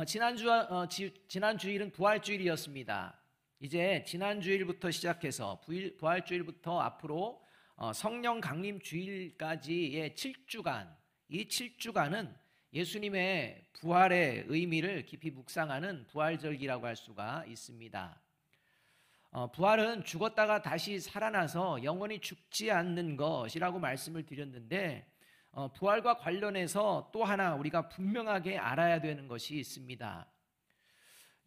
지난 주일은 부활주일이었습니다. 이제 지난 주일부터 시작해서 부활주일부터 앞으로 성령 강림 주일까지의 7주간, 이 7주간은 예수님의 부활의 의미를 깊이 묵상하는 부활절기라고 할 수가 있습니다. 부활은 죽었다가 다시 살아나서 영원히 죽지 않는 것이라고 말씀을 드렸는데, 부활과 관련해서 또 하나 우리가 분명하게 알아야 되는 것이 있습니다.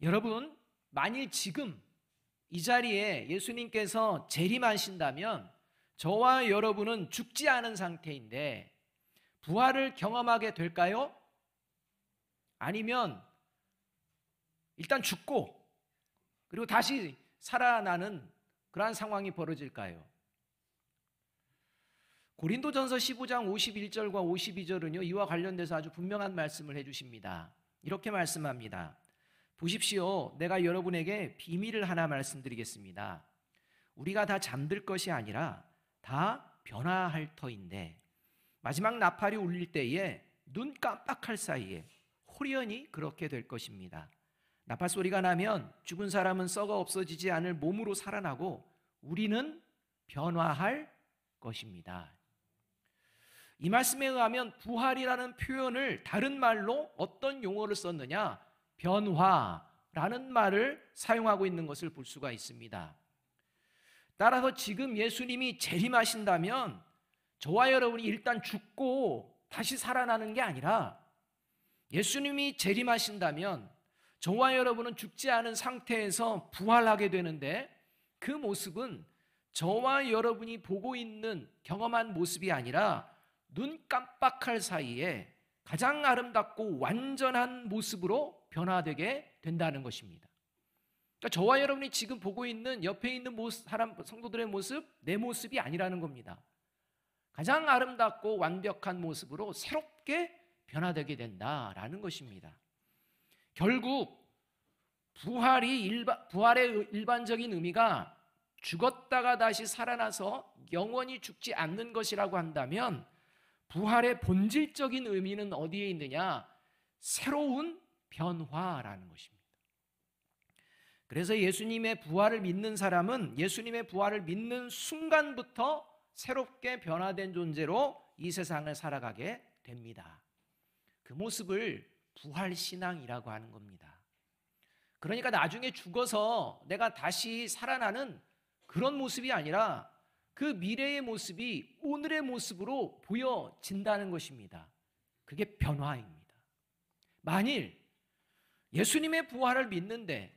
여러분, 만일 지금 이 자리에 예수님께서 재림하신다면 저와 여러분은 죽지 않은 상태인데 부활을 경험하게 될까요? 아니면 일단 죽고 그리고 다시 살아나는 그러한 상황이 벌어질까요? 고린도전서 15장 51절과 52절은요, 이와 관련돼서 아주 분명한 말씀을 해주십니다. 이렇게 말씀합니다. 보십시오, 내가 여러분에게 비밀을 하나 말씀드리겠습니다. 우리가 다 잠들 것이 아니라 다 변화할 터인데 마지막 나팔이 울릴 때에 눈 깜빡할 사이에 호련히 그렇게 될 것입니다. 나팔 소리가 나면 죽은 사람은 썩어 없어지지 않을 몸으로 살아나고 우리는 변화할 것입니다. 이 말씀에 의하면 부활이라는 표현을 다른 말로 어떤 용어를 썼느냐? 변화라는 말을 사용하고 있는 것을 볼 수가 있습니다. 따라서 지금 예수님이 재림하신다면 저와 여러분이 일단 죽고 다시 살아나는 게 아니라, 예수님이 재림하신다면 저와 여러분은 죽지 않은 상태에서 부활하게 되는데, 그 모습은 저와 여러분이 보고 있는 경험한 모습이 아니라 눈 깜빡할 사이에 가장 아름답고 완전한 모습으로 변화되게 된다는 것입니다. 그러니까 저와 여러분이 지금 보고 있는 옆에 있는 성도들의 모습, 내 모습이 아니라는 겁니다. 가장 아름답고 완벽한 모습으로 새롭게 변화되게 된다라는 것입니다. 결국 부활의 일반적인 의미가 죽었다가 다시 살아나서 영원히 죽지 않는 것이라고 한다면, 부활의 본질적인 의미는 어디에 있느냐? 새로운 변화라는 것입니다. 그래서 예수님의 부활을 믿는 사람은 예수님의 부활을 믿는 순간부터 새롭게 변화된 존재로 이 세상을 살아가게 됩니다. 그 모습을 부활신앙이라고 하는 겁니다. 그러니까 나중에 죽어서 내가 다시 살아나는 그런 모습이 아니라 그 미래의 모습이 오늘의 모습으로 보여진다는 것입니다. 그게 변화입니다. 만일 예수님의 부활을 믿는데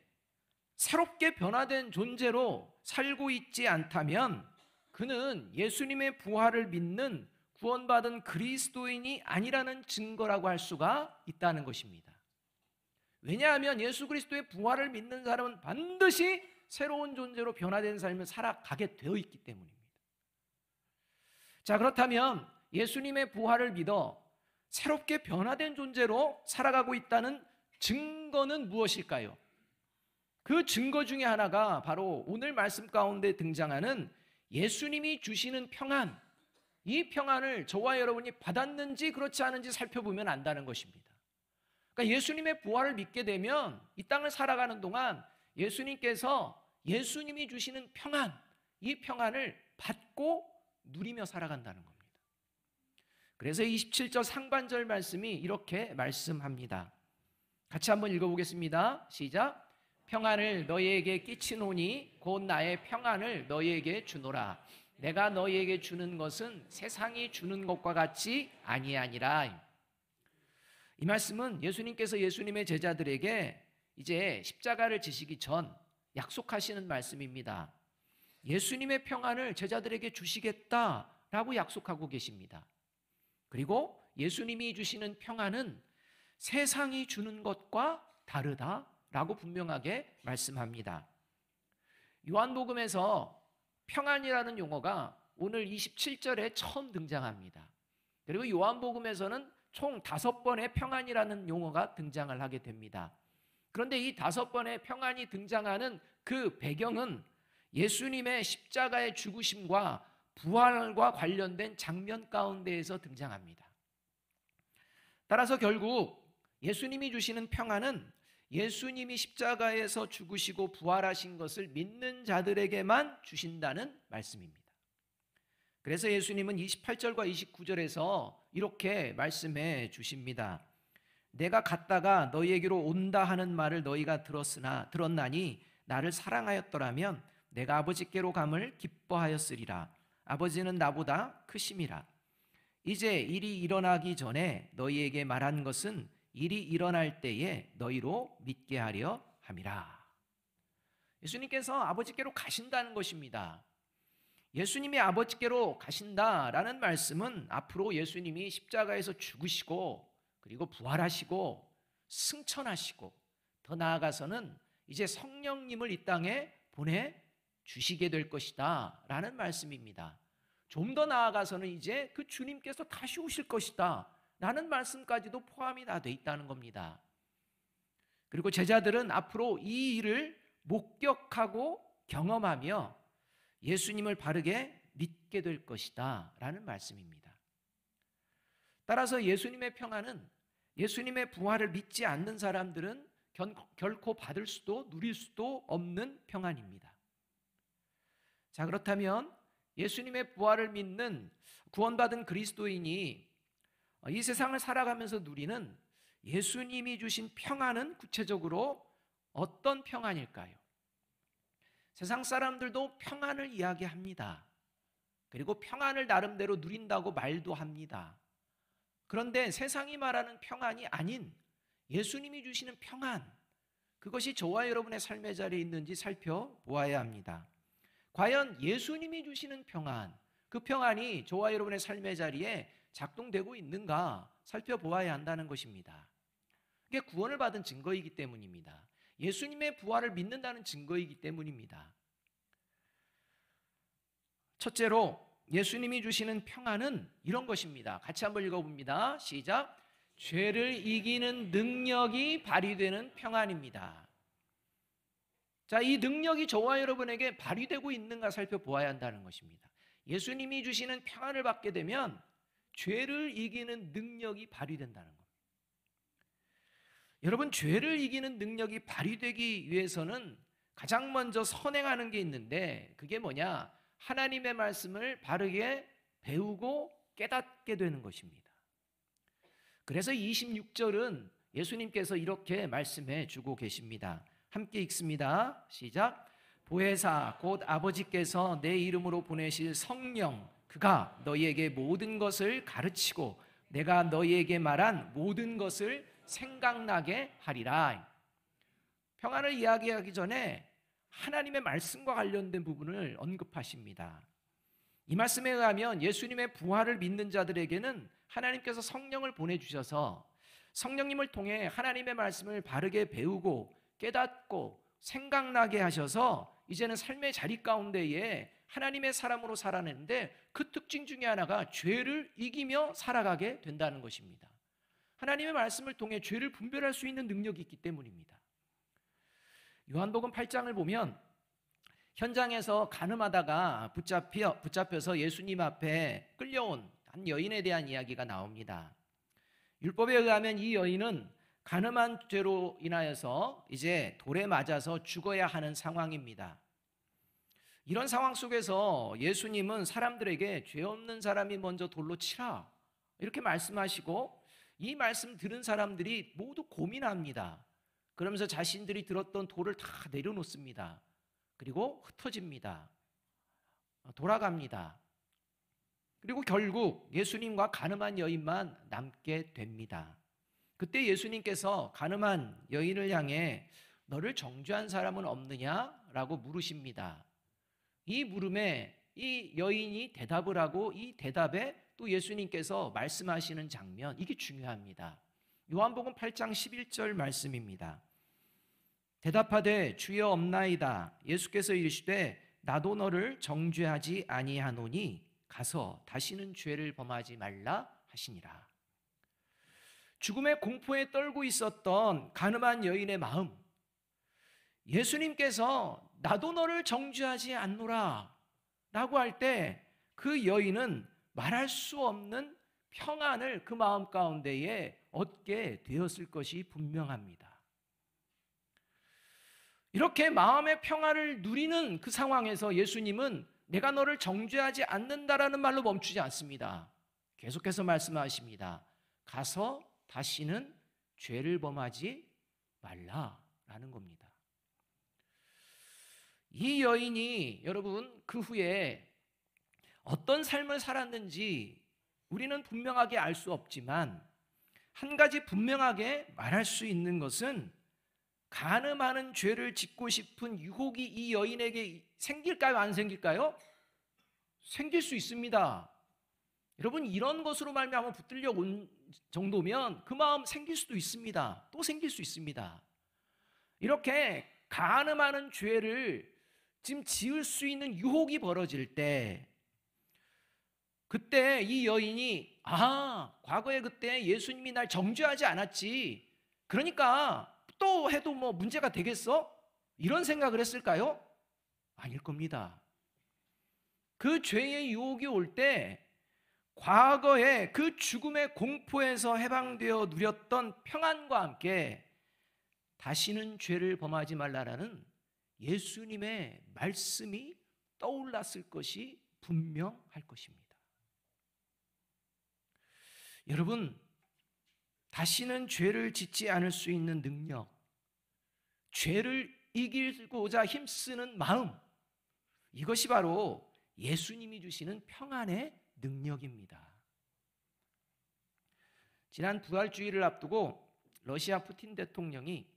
새롭게 변화된 존재로 살고 있지 않다면 그는 예수님의 부활을 믿는 구원받은 그리스도인이 아니라는 증거라고 할 수가 있다는 것입니다. 왜냐하면 예수 그리스도의 부활을 믿는 사람은 반드시 새로운 존재로 변화된 삶을 살아가게 되어 있기 때문입니다. 자, 그렇다면 예수님의 부활을 믿어 새롭게 변화된 존재로 살아가고 있다는 증거는 무엇일까요? 그 증거 중에 하나가 바로 오늘 말씀 가운데 등장하는 예수님이 주시는 평안, 이 평안을 저와 여러분이 받았는지 그렇지 않은지 살펴보면 안다는 것입니다. 그러니까 예수님의 부활을 믿게 되면 이 땅을 살아가는 동안 예수님께서 예수님이 주시는 평안, 이 평안을 받고 누리며 살아간다는 겁니다. 그래서 27절 상반절 말씀이 이렇게 말씀합니다. 같이 한번 읽어보겠습니다. 시작. 평안을 너희에게 끼치노니 곧 나의 평안을 너희에게 주노라. 내가 너희에게 주는 것은 세상이 주는 것과 같이 아니하니라. 이 말씀은 예수님께서 예수님의 제자들에게 이제 십자가를 지시기 전 약속하시는 말씀입니다. 예수님의 평안을 제자들에게 주시겠다라고 약속하고 계십니다. 그리고 예수님이 주시는 평안은 세상이 주는 것과 다르다라고 분명하게 말씀합니다. 요한복음에서 평안이라는 용어가 오늘 27절에 처음 등장합니다. 그리고 요한복음에서는 총 5번의 평안이라는 용어가 등장을 하게 됩니다. 그런데 이 5번의 평안이 등장하는 그 배경은 예수님의 십자가의 죽으심과 부활과 관련된 장면 가운데에서 등장합니다. 따라서 결국 예수님이 주시는 평안은 예수님이 십자가에서 죽으시고 부활하신 것을 믿는 자들에게만 주신다는 말씀입니다. 그래서 예수님은 28절과 29절에서 이렇게 말씀해 주십니다. 내가 갔다가 너희에게로 온다 하는 말을 너희가 들었나니 나를 사랑하였더라면 내가 아버지께로 감을 기뻐하였으리라. 아버지는 나보다 크심이라. 이제 일이 일어나기 전에 너희에게 말한 것은 일이 일어날 때에 너희로 믿게 하려 함이라. 예수님께서 아버지께로 가신다는 것입니다. 예수님이 아버지께로 가신다라는 말씀은 앞으로 예수님이 십자가에서 죽으시고 그리고 부활하시고 승천하시고 더 나아가서는 이제 성령님을 이 땅에 보내주시게 될 것이다 라는 말씀입니다. 좀 더 나아가서는 이제 그 주님께서 다시 오실 것이다 라는 말씀까지도 포함이 다 돼 있다는 겁니다. 그리고 제자들은 앞으로 이 일을 목격하고 경험하며 예수님을 바르게 믿게 될 것이다 라는 말씀입니다. 따라서 예수님의 평안은 예수님의 부활을 믿지 않는 사람들은 결코 받을 수도 누릴 수도 없는 평안입니다. 자, 그렇다면 예수님의 부활을 믿는 구원받은 그리스도인이 이 세상을 살아가면서 누리는 예수님이 주신 평안은 구체적으로 어떤 평안일까요? 세상 사람들도 평안을 이야기합니다. 그리고 평안을 나름대로 누린다고 말도 합니다. 그런데 세상이 말하는 평안이 아닌 예수님이 주시는 평안, 그것이 저와 여러분의 삶의 자리에 있는지 살펴보아야 합니다. 과연 예수님이 주시는 평안, 그 평안이 저와 여러분의 삶의 자리에 작동되고 있는가 살펴보아야 한다는 것입니다. 그게 구원을 받은 증거이기 때문입니다. 예수님의 부활을 믿는다는 증거이기 때문입니다. 첫째로 예수님이 주시는 평안은 이런 것입니다. 같이 한번 읽어봅니다. 시작. 죄를 이기는 능력이 발휘되는 평안입니다. 자, 이 능력이 저와 여러분에게 발휘되고 있는가 살펴보아야 한다는 것입니다. 예수님이 주시는 평안을 받게 되면 죄를 이기는 능력이 발휘된다는 겁니다. 여러분, 죄를 이기는 능력이 발휘되기 위해서는 가장 먼저 선행하는 게 있는데 그게 뭐냐? 하나님의 말씀을 바르게 배우고 깨닫게 되는 것입니다. 그래서 26절은 예수님께서 이렇게 말씀해 주고 계십니다. 함께 읽습니다. 시작. 보혜사 곧 아버지께서 내 이름으로 보내실 성령 그가 너희에게 모든 것을 가르치고 내가 너희에게 말한 모든 것을 생각나게 하리라. 평안을 이야기하기 전에 하나님의 말씀과 관련된 부분을 언급하십니다. 이 말씀에 의하면 예수님의 부활을 믿는 자들에게는 하나님께서 성령을 보내주셔서 성령님을 통해 하나님의 말씀을 바르게 배우고 깨닫고 생각나게 하셔서 이제는 삶의 자리 가운데에 하나님의 사람으로 살아내는데 그 특징 중에 하나가 죄를 이기며 살아가게 된다는 것입니다. 하나님의 말씀을 통해 죄를 분별할 수 있는 능력이 있기 때문입니다. 요한복음 8장을 보면 현장에서 간음하다가 붙잡혀서 예수님 앞에 끌려온 한 여인에 대한 이야기가 나옵니다. 율법에 의하면 이 여인은 간음한 죄로 인하여서 이제 돌에 맞아서 죽어야 하는 상황입니다. 이런 상황 속에서 예수님은 사람들에게 죄 없는 사람이 먼저 돌로 치라 이렇게 말씀하시고 이 말씀 들은 사람들이 모두 고민합니다. 그러면서 자신들이 들었던 돌을 다 내려놓습니다. 그리고 흩어집니다. 돌아갑니다. 그리고 결국 예수님과 간음한 여인만 남게 됩니다. 그때 예수님께서 간음한 여인을 향해 너를 정죄한 사람은 없느냐라고 물으십니다. 이 물음에 이 여인이 대답을 하고 이 대답에 또 예수님께서 말씀하시는 장면, 이게 중요합니다. 요한복음 8장 11절 말씀입니다. 대답하되 주여 없나이다. 예수께서 이르시되 나도 너를 정죄하지 아니하노니 가서 다시는 죄를 범하지 말라 하시니라. 죽음의 공포에 떨고 있었던 간음한 여인의 마음, 예수님께서 나도 너를 정죄하지 않노라 라고 할 때 그 여인은 말할 수 없는 평안을 그 마음 가운데에 얻게 되었을 것이 분명합니다. 이렇게 마음의 평화를 누리는 그 상황에서 예수님은 내가 너를 정죄하지 않는다라는 말로 멈추지 않습니다. 계속해서 말씀하십니다. 가서 다시는 죄를 범하지 말라라는 겁니다. 이 여인이 여러분 그 후에 어떤 삶을 살았는지 우리는 분명하게 알 수 없지만 한 가지 분명하게 말할 수 있는 것은 간음하는 죄를 짓고 싶은 유혹이 이 여인에게 생길까요? 안 생길까요? 생길 수 있습니다. 여러분 이런 것으로 말미암아 붙들려 온 정도면 그 마음 생길 수도 있습니다. 또 생길 수 있습니다. 이렇게 간음하는 죄를 지금 지을 수 있는 유혹이 벌어질 때 그때 이 여인이 과거에 그때 예수님이 날 정죄하지 않았지 그러니까 또 해도 뭐 문제가 되겠어? 이런 생각을 했을까요? 아닐 겁니다. 그 죄의 유혹이 올 때 과거에 그 죽음의 공포에서 해방되어 누렸던 평안과 함께 다시는 죄를 범하지 말라라는 예수님의 말씀이 떠올랐을 것이 분명할 것입니다. 여러분, 다시는 죄를 짓지 않을 수 있는 능력, 죄를 이기고자 힘쓰는 마음, 이것이 바로 예수님이 주시는 평안의 능력입니다. 지난 부활주의를 앞두고 러시아 푸틴 대통령이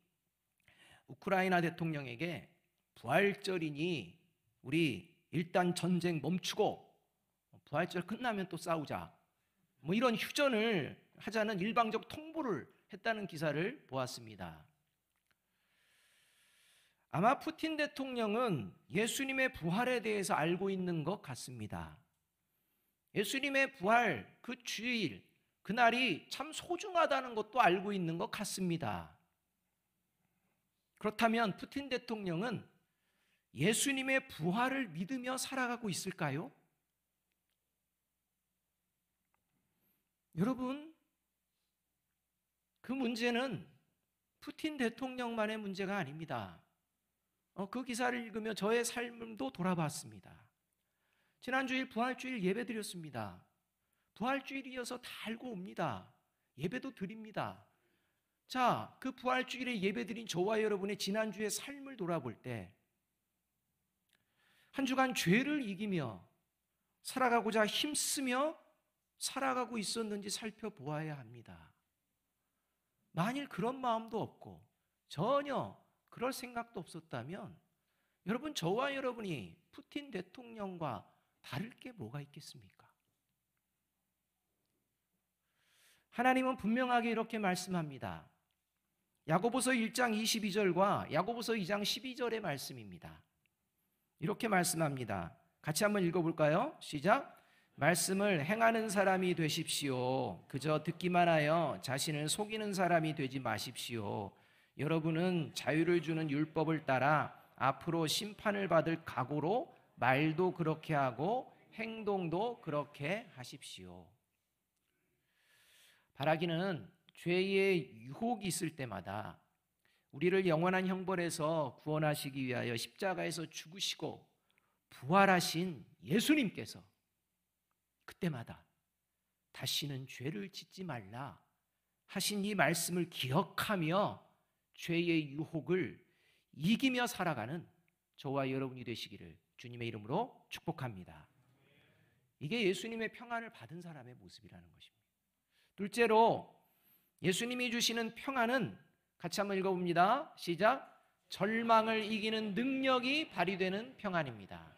우크라이나 대통령에게 부활절이니 우리 일단 전쟁 멈추고 부활절 끝나면 또 싸우자 뭐 이런 휴전을 하자는 일방적 통보를 했다는 기사를 보았습니다. 아마 푸틴 대통령은 예수님의 부활에 대해서 알고 있는 것 같습니다. 예수님의 부활 그 주일 그날이 참 소중하다는 것도 알고 있는 것 같습니다. 그렇다면 푸틴 대통령은 예수님의 부활을 믿으며 살아가고 있을까요? 여러분, 그 문제는 푸틴 대통령만의 문제가 아닙니다. 그 기사를 읽으며 저의 삶도 돌아봤습니다. 지난주일 부활주일 예배 드렸습니다. 부활주일이어서 다 알고 옵니다. 예배도 드립니다. 자, 그 부활주일에 예배 드린 저와 여러분의 지난주의 삶을 돌아볼 때 한 주간 죄를 이기며 살아가고자 힘쓰며 살아가고 있었는지 살펴보아야 합니다. 만일 그런 마음도 없고 전혀 그럴 생각도 없었다면 여러분 저와 여러분이 푸틴 대통령과 다를 게 뭐가 있겠습니까? 하나님은 분명하게 이렇게 말씀합니다. 야고보서 1장 22절과 야고보서 2장 12절의 말씀입니다. 이렇게 말씀합니다. 같이 한번 읽어볼까요? 시작. 말씀을 행하는 사람이 되십시오. 그저 듣기만 하여 자신을 속이는 사람이 되지 마십시오. 여러분은 자유를 주는 율법을 따라 앞으로 심판을 받을 각오로 말도 그렇게 하고 행동도 그렇게 하십시오. 바라기는 죄의 유혹이 있을 때마다 우리를 영원한 형벌에서 구원하시기 위하여 십자가에서 죽으시고 부활하신 예수님께서 그때마다 다시는 죄를 짓지 말라 하신 이 말씀을 기억하며 죄의 유혹을 이기며 살아가는 저와 여러분이 되시기를 주님의 이름으로 축복합니다. 이게 예수님의 평안을 받은 사람의 모습이라는 것입니다. 둘째로 예수님이 주시는 평안은 같이 한번 읽어봅니다. 시작. 절망을 이기는 능력이 발휘되는 평안입니다.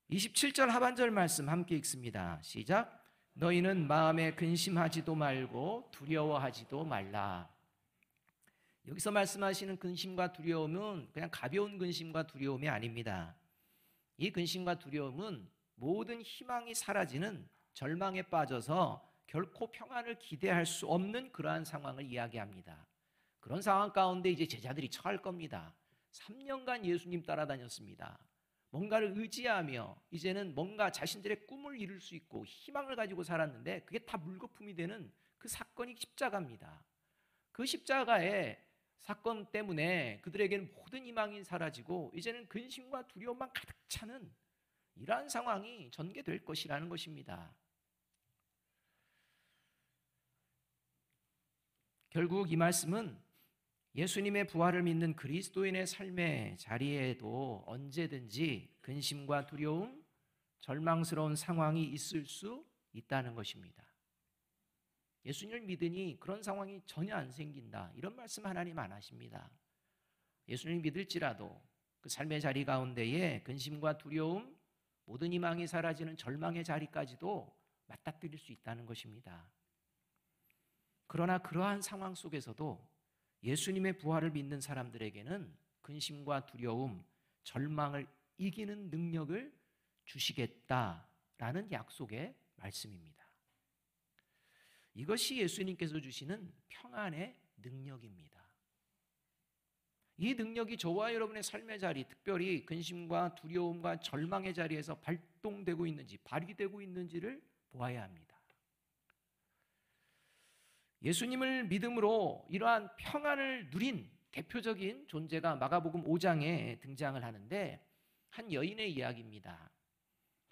27절 하반절 말씀 함께 읽습니다. 시작. 너희는 마음에 근심하지도 말고 두려워하지도 말라. 여기서 말씀하시는 근심과 두려움은 그냥 가벼운 근심과 두려움이 아닙니다. 이 근심과 두려움은 모든 희망이 사라지는 절망에 빠져서 결코 평안을 기대할 수 없는 그러한 상황을 이야기합니다. 그런 상황 가운데 이제 제자들이 처할 겁니다. 3년간 예수님 따라다녔습니다. 뭔가를 의지하며 이제는 뭔가 자신들의 꿈을 이룰 수 있고 희망을 가지고 살았는데 그게 다 물거품이 되는 그 사건이 십자가입니다. 그 십자가의 사건 때문에 그들에게는 모든 희망이 사라지고 이제는 근심과 두려움만 가득 차는 이러한 상황이 전개될 것이라는 것입니다. 결국 이 말씀은 예수님의 부활을 믿는 그리스도인의 삶의 자리에도 언제든지 근심과 두려움, 절망스러운 상황이 있을 수 있다는 것입니다. 예수님을 믿으니 그런 상황이 전혀 안 생긴다, 이런 말씀 하나님 안 하십니다. 예수님을 믿을지라도 그 삶의 자리 가운데에 근심과 두려움, 모든 희망이 사라지는 절망의 자리까지도 맞닥뜨릴 수 있다는 것입니다. 그러나 그러한 상황 속에서도 예수님의 부활을 믿는 사람들에게는 근심과 두려움, 절망을 이기는 능력을 주시겠다라는 약속의 말씀입니다. 이것이 예수님께서 주시는 평안의 능력입니다. 이 능력이 저와 여러분의 삶의 자리, 특별히 근심과 두려움과 절망의 자리에서 발동되고 있는지, 발휘되고 있는지를 보아야 합니다. 예수님을 믿음으로 이러한 평안을 누린 대표적인 존재가 마가복음 5장에 등장을 하는데, 한 여인의 이야기입니다.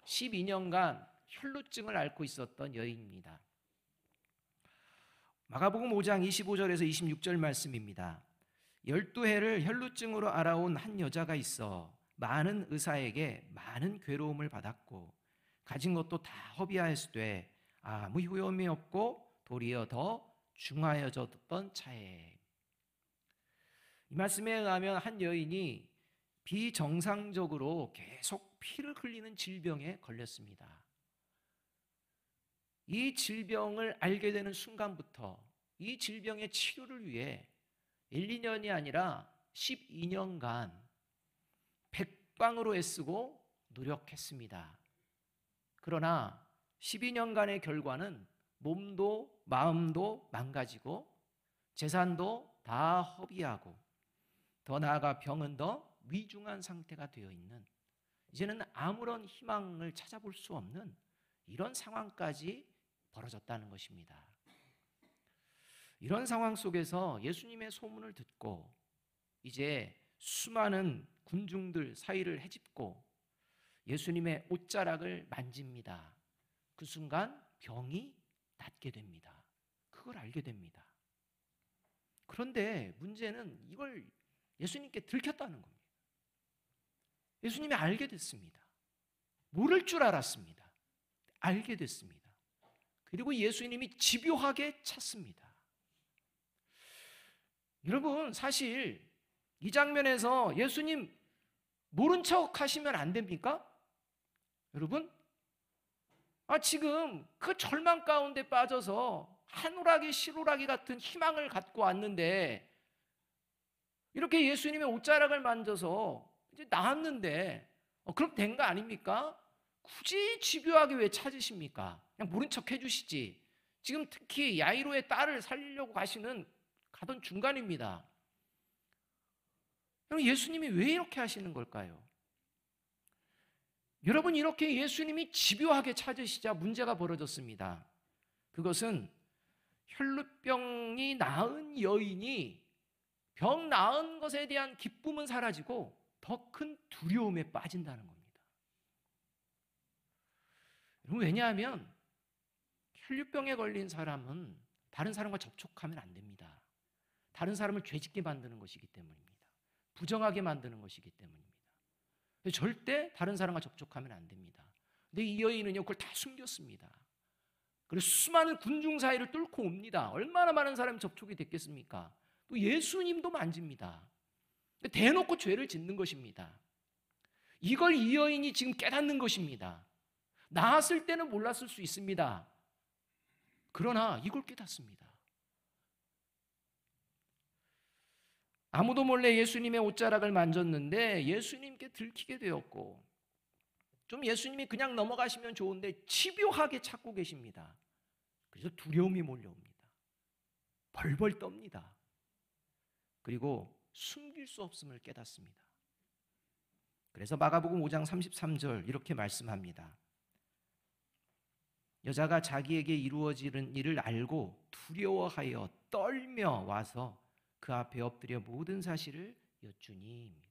12년간 혈루증을 앓고 있었던 여인입니다. 마가복음 5장 25절에서 26절 말씀입니다. 12해를 혈루증으로 앓아온 한 여자가 있어 많은 의사에게 많은 괴로움을 받았고 가진 것도 다 허비하였으되 아무 효험이 없고 도리어 더 중하여졌던 차에. 이 말씀에 의하면 한 여인이 비정상적으로 계속 피를 흘리는 질병에 걸렸습니다. 이 질병을 알게 되는 순간부터 이 질병의 치료를 위해 1, 2년이 아니라 12년간 백방으로 애쓰고 노력했습니다. 그러나 12년간의 결과는 몸도 마음도 망가지고 재산도 다 허비하고 더 나아가 병은 더 위중한 상태가 되어 있는, 이제는 아무런 희망을 찾아볼 수 없는 이런 상황까지 벌어졌다는 것입니다. 이런 상황 속에서 예수님의 소문을 듣고 이제 수많은 군중들 사이를 헤집고 예수님의 옷자락을 만집니다. 그 순간 병이 낫게 됩니다. 그걸 알게 됩니다. 그런데 문제는 이걸 예수님께 들켰다는 겁니다. 예수님이 알게 됐습니다. 모를 줄 알았습니다. 알게 됐습니다. 그리고 예수님이 집요하게 찾습니다. 여러분, 사실 이 장면에서 예수님 모른 척 하시면 안 됩니까? 여러분, 지금 그 절망 가운데 빠져서 한오라기 실오라기 같은 희망을 갖고 왔는데, 이렇게 예수님의 옷자락을 만져서 이제 나았는데 그럼 된 거 아닙니까? 굳이 집요하게 왜 찾으십니까? 그냥 모른 척 해주시지. 지금 특히 야이로의 딸을 살리려고 가던 중간입니다. 예수님이 왜 이렇게 하시는 걸까요? 여러분, 이렇게 예수님이 집요하게 찾으시자 문제가 벌어졌습니다. 그것은 혈루병이 나은 여인이 병 나은 것에 대한 기쁨은 사라지고 더 큰 두려움에 빠진다는 겁니다. 왜냐하면 혈루병에 걸린 사람은 다른 사람과 접촉하면 안 됩니다. 다른 사람을 죄짓게 만드는 것이기 때문입니다. 부정하게 만드는 것이기 때문입니다. 절대 다른 사람과 접촉하면 안 됩니다. 근데 이 여인은요, 그걸 다 숨겼습니다. 그래서 수많은 군중 사이를 뚫고 옵니다. 얼마나 많은 사람이 접촉이 됐겠습니까? 또 예수님도 만집니다. 대놓고 죄를 짓는 것입니다. 이걸 이 여인이 지금 깨닫는 것입니다. 나았을 때는 몰랐을 수 있습니다. 그러나 이걸 깨닫습니다. 아무도 몰래 예수님의 옷자락을 만졌는데 예수님께 들키게 되었고, 좀 예수님이 그냥 넘어가시면 좋은데 집요하게 찾고 계십니다. 그래서 두려움이 몰려옵니다. 벌벌 떱니다. 그리고 숨길 수 없음을 깨닫습니다. 그래서 마가복음 5장 33절 이렇게 말씀합니다. 여자가 자기에게 이루어지는 일을 알고 두려워하여 떨며 와서 그 앞에 엎드려 모든 사실을 여쭈니입니다.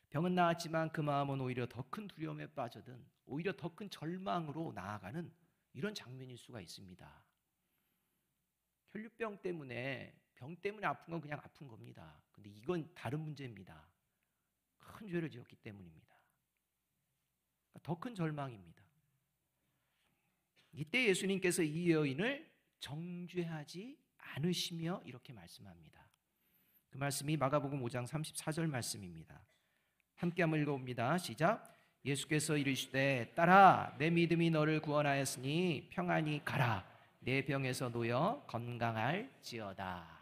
병은 나았지만 그 마음은 오히려 더 큰 두려움에 빠져든 오히려 더 큰 절망으로 나아가는 이런 장면일 수가 있습니다. 혈류병 때문에 병 때문에 아픈 건 그냥 아픈 겁니다. 근데 이건 다른 문제입니다. 큰 죄를 지었기 때문입니다. 더 큰 절망입니다. 이때 예수님께서 이 여인을 정죄하지 않으시며 이렇게 말씀합니다. 그 말씀이 마가복음 5장 34절 말씀입니다. 함께 한번 읽어봅니다. 시작. 예수께서 이르시되 딸아 내 믿음이 너를 구원하였으니 평안히 가라. 내 병에서 놓여 건강할지어다.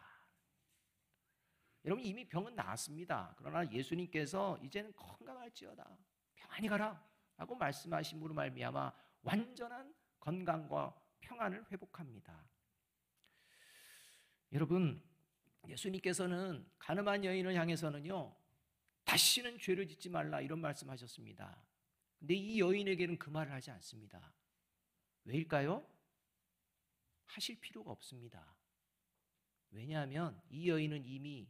여러분 이미 병은 나았습니다. 그러나 예수님께서 이제는 건강할지어다. 평안히 가라 라고 말씀하심으로 말미암아 완전한 건강과 평안을 회복합니다. 여러분 예수님께서는 가늠한 여인을 향해서는요 다시는 죄를 짓지 말라 이런 말씀하셨습니다. 근데 이 여인에게는 그 말을 하지 않습니다. 왜일까요? 하실 필요가 없습니다. 왜냐하면 이 여인은 이미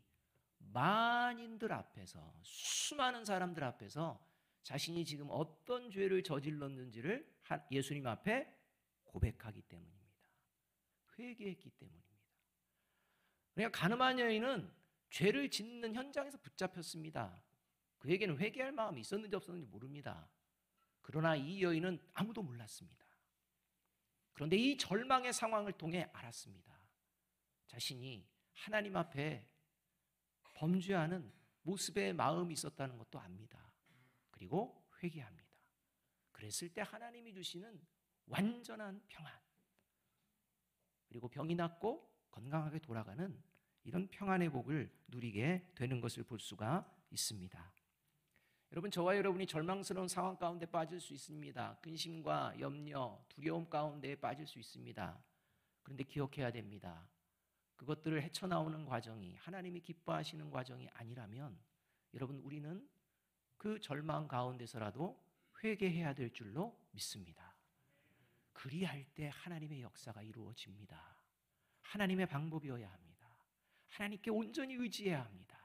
만인들 앞에서 수많은 사람들 앞에서 자신이 지금 어떤 죄를 저질렀는지를 예수님 앞에 고백하기 때문입니다. 회개했기 때문입니다. 그러니까 가늠한 여인은 죄를 짓는 현장에서 붙잡혔습니다. 그에게는 회개할 마음이 있었는지 없었는지 모릅니다. 그러나 이 여인은 아무도 몰랐습니다. 그런데 이 절망의 상황을 통해 알았습니다. 자신이 하나님 앞에 범죄하는 모습의 마음이 있었다는 것도 압니다. 그리고 회개합니다. 그랬을 때 하나님이 주시는 완전한 평안, 그리고 병이 낫고 건강하게 돌아가는 이런 평안의 복을 누리게 되는 것을 볼 수가 있습니다. 여러분 저와 여러분이 절망스러운 상황 가운데 빠질 수 있습니다. 근심과 염려, 두려움 가운데 빠질 수 있습니다. 그런데 기억해야 됩니다. 그것들을 헤쳐나오는 과정이 하나님이 기뻐하시는 과정이 아니라면 여러분 우리는 그 절망 가운데서라도 회개해야 될 줄로 믿습니다. 그리할 때 하나님의 역사가 이루어집니다. 하나님의 방법이어야 합니다. 하나님께 온전히 의지해야 합니다.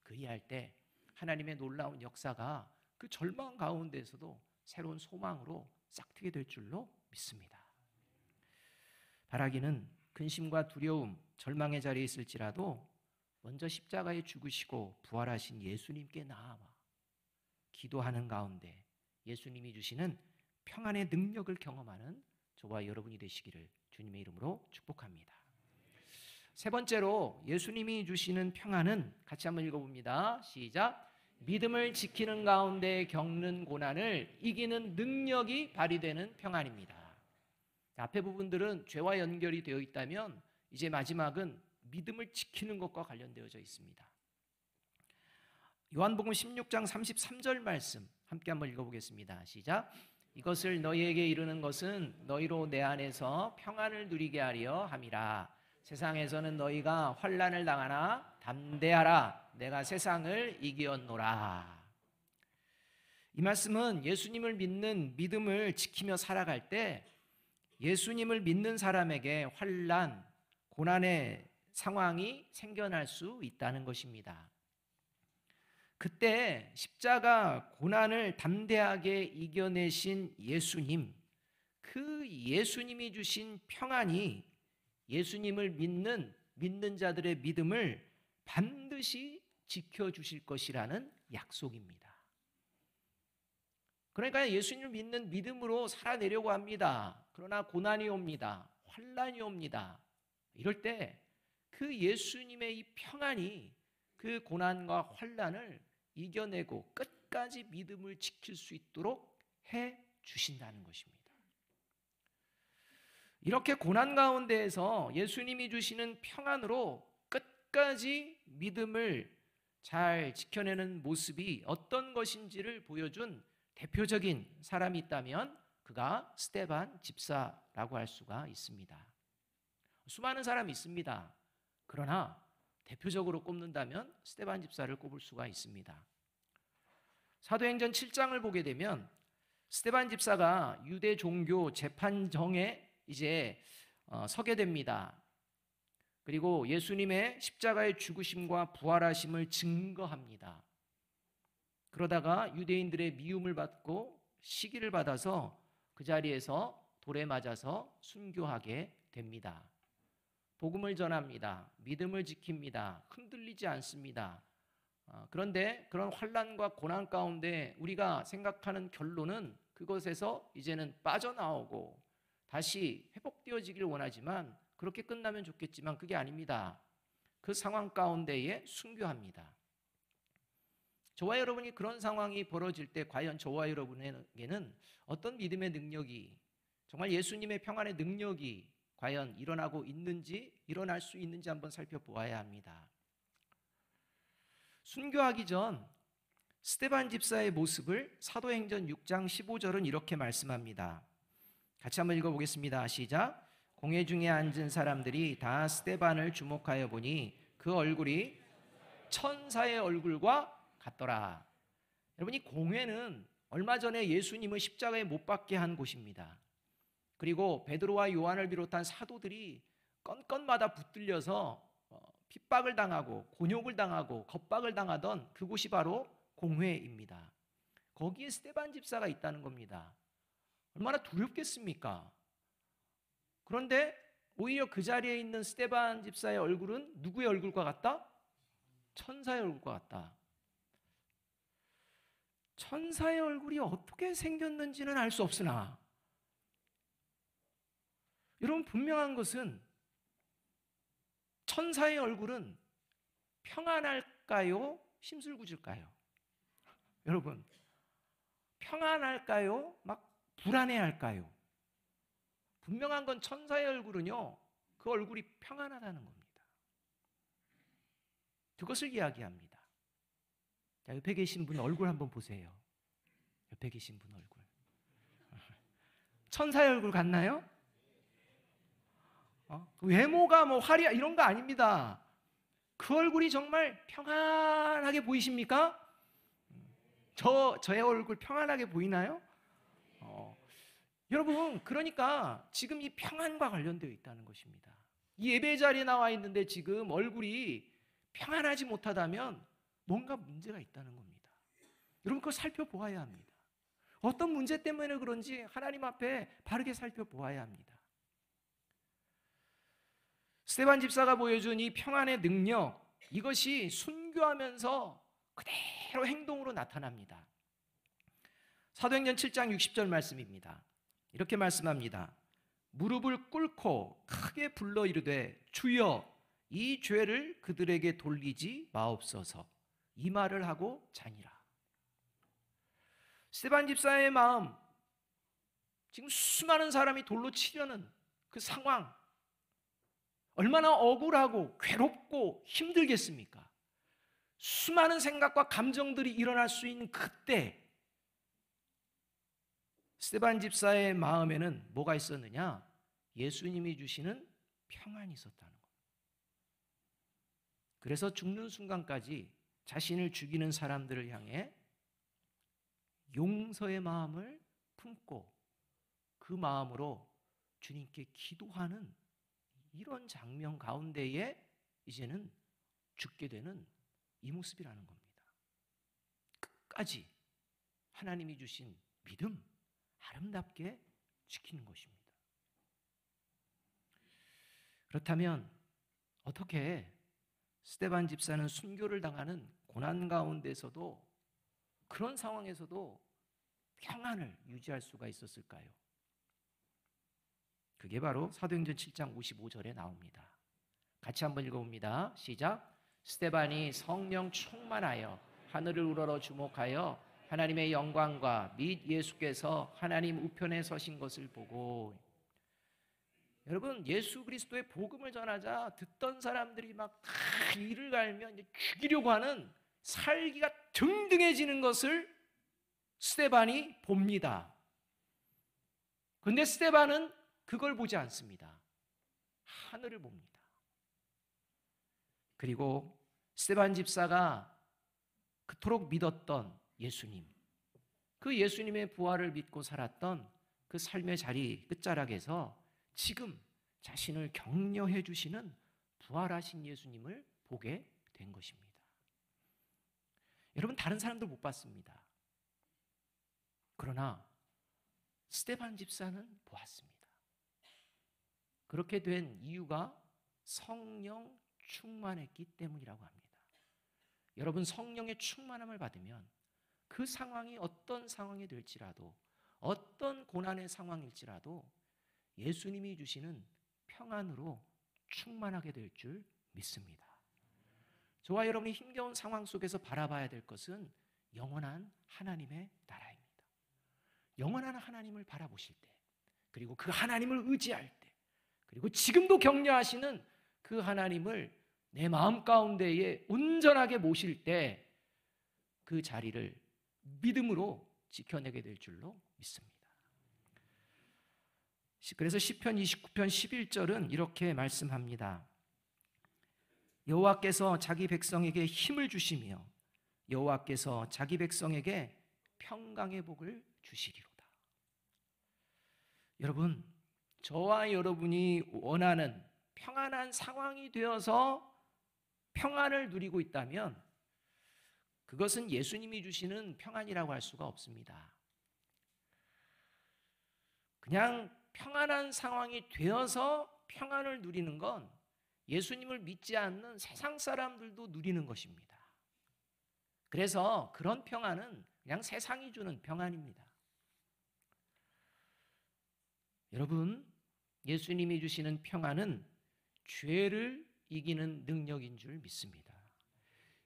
그리할 때 하나님의 놀라운 역사가 그 절망 가운데서도 새로운 소망으로 싹트게 될 줄로 믿습니다. 바라기는 근심과 두려움, 절망의 자리에 있을지라도 먼저 십자가에 죽으시고 부활하신 예수님께 나아와 기도하는 가운데 예수님이 주시는 평안의 능력을 경험하는 저와 여러분이 되시기를 주님의 이름으로 축복합니다. 세 번째로 예수님이 주시는 평안은 같이 한번 읽어봅니다. 시작. 믿음을 지키는 가운데 겪는 고난을 이기는 능력이 발휘되는 평안입니다. 앞에 부분들은 죄와 연결이 되어 있다면 이제 마지막은 믿음을 지키는 것과 관련되어져 있습니다. 요한복음 16장 33절 말씀 함께 한번 읽어보겠습니다. 시작. 이것을 너희에게 이르는 것은 너희로 내 안에서 평안을 누리게 하려 함이라. 세상에서는 너희가 환난을 당하나 담대하라. 내가 세상을 이기었노라. 이 말씀은 예수님을 믿는 믿음을 지키며 살아갈 때 예수님을 믿는 사람에게 환난, 고난의 상황이 생겨날 수 있다는 것입니다. 그때 십자가 고난을 담대하게 이겨내신 예수님, 그 예수님이 주신 평안이 예수님을 믿는 자들의 믿음을 반드시 지켜주실 것이라는 약속입니다. 그러니까 예수님을 믿는 믿음으로 살아내려고 합니다. 그러나 고난이 옵니다. 환난이 옵니다. 이럴 때 그 예수님의 이 평안이 그 고난과 환난을 이겨내고 끝까지 믿음을 지킬 수 있도록 해 주신다는 것입니다. 이렇게 고난 가운데에서 예수님이 주시는 평안으로 끝까지 믿음을 잘 지켜내는 모습이 어떤 것인지를 보여준 대표적인 사람이 있다면 그가 스데반 집사라고 할 수가 있습니다. 수많은 사람이 있습니다. 그러나 대표적으로 꼽는다면 스데반 집사를 꼽을 수가 있습니다. 사도행전 7장을 보게 되면 스데반 집사가 유대 종교 재판정에 이제 서게 됩니다. 그리고 예수님의 십자가의 죽으심과 부활하심을 증거합니다. 그러다가 유대인들의 미움을 받고 시기를 받아서 그 자리에서 돌에 맞아서 순교하게 됩니다. 복음을 전합니다. 믿음을 지킵니다. 흔들리지 않습니다. 그런데 그런 환난과 고난 가운데 우리가 생각하는 결론은 그것에서 이제는 빠져나오고 다시 회복되어지길 원하지만 그렇게 끝나면 좋겠지만 그게 아닙니다. 그 상황 가운데에 순교합니다. 저와 여러분이 그런 상황이 벌어질 때 과연 저와 여러분에게는 어떤 믿음의 능력이, 정말 예수님의 평안의 능력이 과연 일어나고 있는지, 일어날 수 있는지 한번 살펴보아야 합니다. 순교하기 전 스데반 집사의 모습을 사도행전 6장 15절은 이렇게 말씀합니다. 같이 한번 읽어보겠습니다. 시작. 공회 중에 앉은 사람들이 다 스데반을 주목하여 보니 그 얼굴이 천사의 얼굴과 같더라. 여러분, 이 공회는 얼마 전에 예수님을 십자가에 못 박게 한 곳입니다. 그리고 베드로와 요한을 비롯한 사도들이 건건마다 붙들려서 핍박을 당하고 곤욕을 당하고 겁박을 당하던 그곳이 바로 공회입니다. 거기에 스데반 집사가 있다는 겁니다. 얼마나 두렵겠습니까? 그런데 오히려 그 자리에 있는 스데반 집사의 얼굴은 누구의 얼굴과 같다? 천사의 얼굴과 같다. 천사의 얼굴이 어떻게 생겼는지는 알 수 없으나 여러분, 분명한 것은 천사의 얼굴은 평안할까요? 심술궂을까요? 여러분, 평안할까요? 막 불안해할까요? 분명한 건 천사의 얼굴은요, 그 얼굴이 평안하다는 겁니다. 그것을 이야기합니다. 자, 옆에 계신 분 얼굴 한번 보세요. 옆에 계신 분 얼굴. 천사의 얼굴 같나요? 외모가 뭐 화려 이런 거 아닙니다. 그 얼굴이 정말 평안하게 보이십니까? 저의 얼굴 평안하게 보이나요? 여러분, 그러니까 지금 이 평안과 관련되어 있다는 것입니다. 이 예배 자리에 나와 있는데 지금 얼굴이 평안하지 못하다면 뭔가 문제가 있다는 겁니다. 여러분, 그걸 살펴보아야 합니다. 어떤 문제 때문에 그런지 하나님 앞에 바르게 살펴보아야 합니다. 스데반 집사가 보여준 이 평안의 능력, 이것이 순교하면서 그대로 행동으로 나타납니다. 사도행전 7장 60절 말씀입니다. 이렇게 말씀합니다. 무릎을 꿇고 크게 불러 이르되 주여 이 죄를 그들에게 돌리지 마옵소서. 이 말을 하고 자니라. 스데반 집사의 마음, 지금 수많은 사람이 돌로 치려는 그 상황, 얼마나 억울하고 괴롭고 힘들겠습니까? 수많은 생각과 감정들이 일어날 수 있는 그때 스데반 집사의 마음에는 뭐가 있었느냐? 예수님이 주시는 평안이 있었다는 것. 그래서 죽는 순간까지 자신을 죽이는 사람들을 향해 용서의 마음을 품고 그 마음으로 주님께 기도하는 이런 장면 가운데에 이제는 죽게 되는 이 모습이라는 겁니다. 끝까지 하나님이 주신 믿음, 아름답게 지키는 것입니다. 그렇다면 어떻게 스데반 집사는 순교를 당하는 고난 가운데서도, 그런 상황에서도 평안을 유지할 수가 있었을까요? 그게 바로 사도행전 7장 55절에 나옵니다. 같이 한번 읽어봅니다. 시작. 스데반이 성령 충만하여 하늘을 우러러 주목하여 하나님의 영광과 및 예수께서 하나님 우편에 서신 것을 보고. 여러분, 예수 그리스도의 복음을 전하자 듣던 사람들이 막 다 이를 갈면 이제 죽이려고 하는, 살기가 등등해지는 것을 스데반이 봅니다. 그런데 스데반은 그걸 보지 않습니다. 하늘을 봅니다. 그리고 스데반 집사가 그토록 믿었던 예수님, 그 예수님의 부활을 믿고 살았던 그 삶의 자리 끝자락에서 지금 자신을 격려해 주시는 부활하신 예수님을 보게 된 것입니다. 여러분, 다른 사람들 못 봤습니다. 그러나 스데반 집사는 보았습니다. 그렇게 된 이유가 성령 충만했기 때문이라고 합니다. 여러분, 성령의 충만함을 받으면 그 상황이 어떤 상황이 될지라도, 어떤 고난의 상황일지라도 예수님이 주시는 평안으로 충만하게 될 줄 믿습니다. 저와 여러분이 힘겨운 상황 속에서 바라봐야 될 것은 영원한 하나님의 나라입니다. 영원한 하나님을 바라보실 때, 그리고 그 하나님을 의지할 때, 그리고 지금도 격려하시는 그 하나님을 내 마음 가운데에 온전하게 모실 때 그 자리를 믿음으로 지켜내게 될 줄로 믿습니다. 그래서 시편 29편 11절은 이렇게 말씀합니다. 여호와께서 자기 백성에게 힘을 주시며 여호와께서 자기 백성에게 평강의 복을 주시리로다. 여러분, 저와 여러분이 원하는 평안한 상황이 되어서 평안을 누리고 있다면 그것은 예수님이 주시는 평안이라고 할 수가 없습니다. 그냥 평안한 상황이 되어서 평안을 누리는 건 예수님을 믿지 않는 세상 사람들도 누리는 것입니다. 그래서 그런 평안은 그냥 세상이 주는 평안입니다. 여러분, 예수님이 주시는 평안은 죄를 이기는 능력인 줄 믿습니다.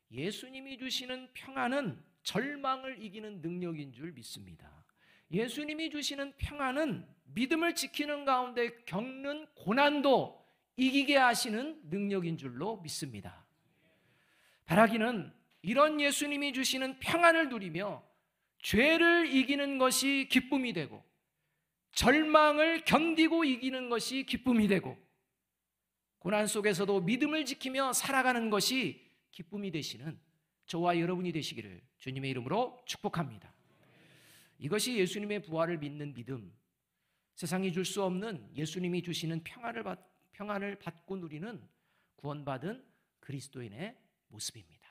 예수님이 주시는 평안은 절망을 이기는 능력인 줄 믿습니다. 예수님이 주시는 평안은 믿음을 지키는 가운데 겪는 고난도 이기게 하시는 능력인 줄로 믿습니다. 바라기는 이런 예수님이 주시는 평안을 누리며 죄를 이기는 것이 기쁨이 되고 절망을 견디고 이기는 것이 기쁨이 되고 고난 속에서도 믿음을 지키며 살아가는 것이 기쁨이 되시는 저와 여러분이 되시기를 주님의 이름으로 축복합니다. 이것이 예수님의 부활을 믿는 믿음, 세상이 줄 수 없는 예수님이 주시는 평안을 받고 누리는 구원받은 그리스도인의 모습입니다.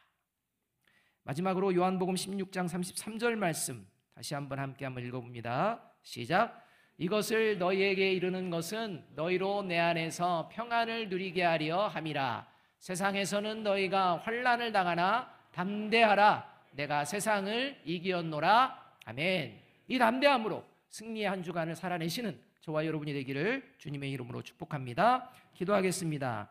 마지막으로 요한복음 16장 33절 말씀 다시 한번 읽어봅니다. 시작. 이것을 너희에게 이르는 것은 너희로 내 안에서 평안을 누리게 하려 함이라. 세상에서는 너희가 환난을 당하나 담대하라. 내가 세상을 이기었노라. 아멘. 이 담대함으로 승리의 한 주간을 살아내시는 저와 여러분이 되기를 주님의 이름으로 축복합니다. 기도하겠습니다.